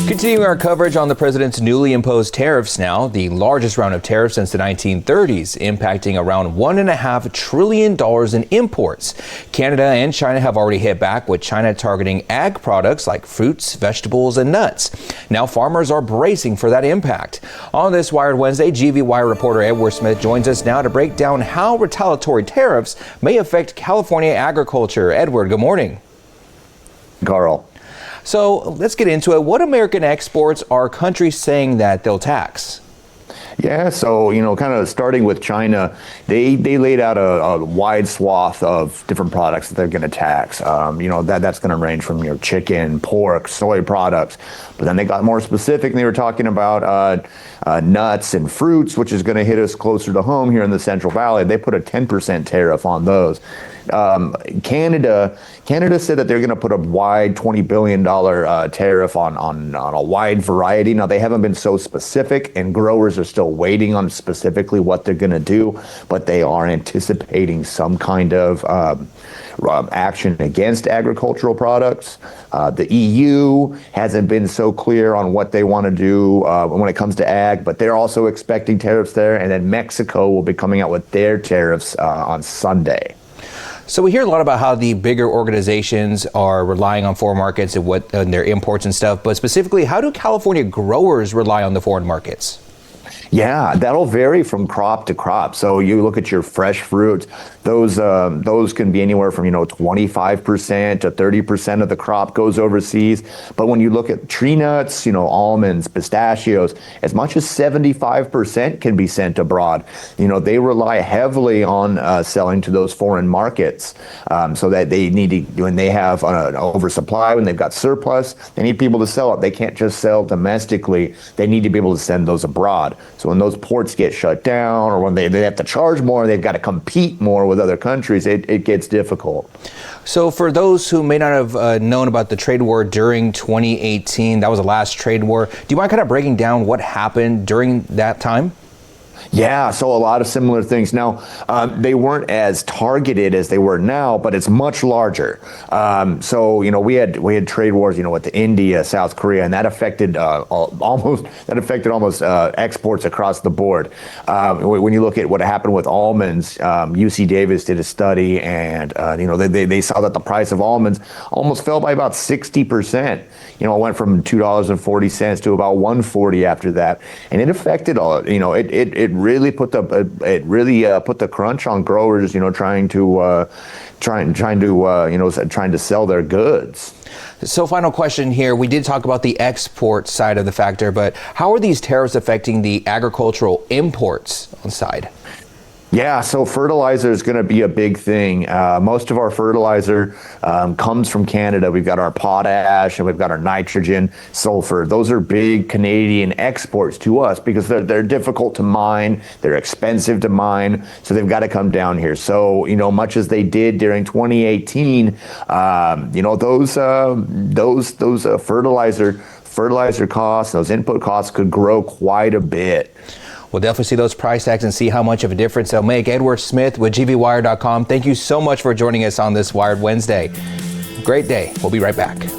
Continuing our coverage on the president's newly imposed tariffs now, the largest round of tariffs since the 1930s, impacting around $1.5 trillion in imports. Canada and China have already hit back, with China targeting ag products like fruits, vegetables, and nuts. Now farmers are bracing for that impact. On this Wired Wednesday, GV Wire reporter Edward Smith joins us now to break down how retaliatory tariffs may affect California agriculture. Edward, good morning. Carl. So let's get into it. What American exports are countries saying that they'll tax? Yeah, so, kind of starting with China, they laid out a wide swath of different products that they're going to tax. That's going to range from your chicken, pork, soy products. But then they got more specific, and they were talking about nuts and fruits, which is going to hit us closer to home here in the Central Valley. They put a 10% tariff on those. Canada said that they're going to put a wide $20 billion tariff on a wide variety. Now, they haven't been so specific, and growers are still waiting on specifically what they're going to do, but they are anticipating some kind of action against agricultural products. The EU hasn't been so clear on what they want to do when it comes to ag, but they're also expecting tariffs there. And then Mexico will be coming out with their tariffs on Sunday. So we hear a lot about how the bigger organizations are relying on foreign markets and their imports and stuff, but specifically, how do California growers rely on the foreign markets? Yeah, that'll vary from crop to crop. So you look at your fresh fruits; those can be anywhere from 25% to 30% of the crop goes overseas. But when you look at tree nuts, almonds, pistachios, as much as 75% can be sent abroad. They rely heavily on selling to those foreign markets, so that they need to, when they have an oversupply, when they've got surplus, they need people to sell it. They can't just sell domestically; they need to be able to send those abroad. So when those ports get shut down, or when they have to charge more, they've got to compete more with other countries, it gets difficult. So for those who may not have known about the trade war during 2018, that was the last trade war. Do you mind kind of breaking down what happened during that time? Yeah, so a lot of similar things. Now, they weren't as targeted as they were now, but it's much larger. So we had trade wars, with India, South Korea, and that affected almost exports across the board. When you look at what happened with almonds, UC Davis did a study, and they saw that the price of almonds almost fell by about 60%. It went from $2.40 to about $1.40 after that, and it affected it really put the crunch on growers, trying to sell their goods. So final question here. We did talk about the export side of the factor, but how are these tariffs affecting the agricultural imports side? Yeah, so fertilizer is going to be a big thing. Most of our fertilizer comes from Canada. We've got our potash and we've got our nitrogen, sulfur. Those are big Canadian exports to us because they're difficult to mine. They're expensive to mine, so they've got to come down here. So, much as they did during 2018, those fertilizer costs, those input costs could grow quite a bit. We'll definitely see those price tags and see how much of a difference they'll make. Edward Smith with GVWire.com. Thank you so much for joining us on this Wired Wednesday. Great day. We'll be right back.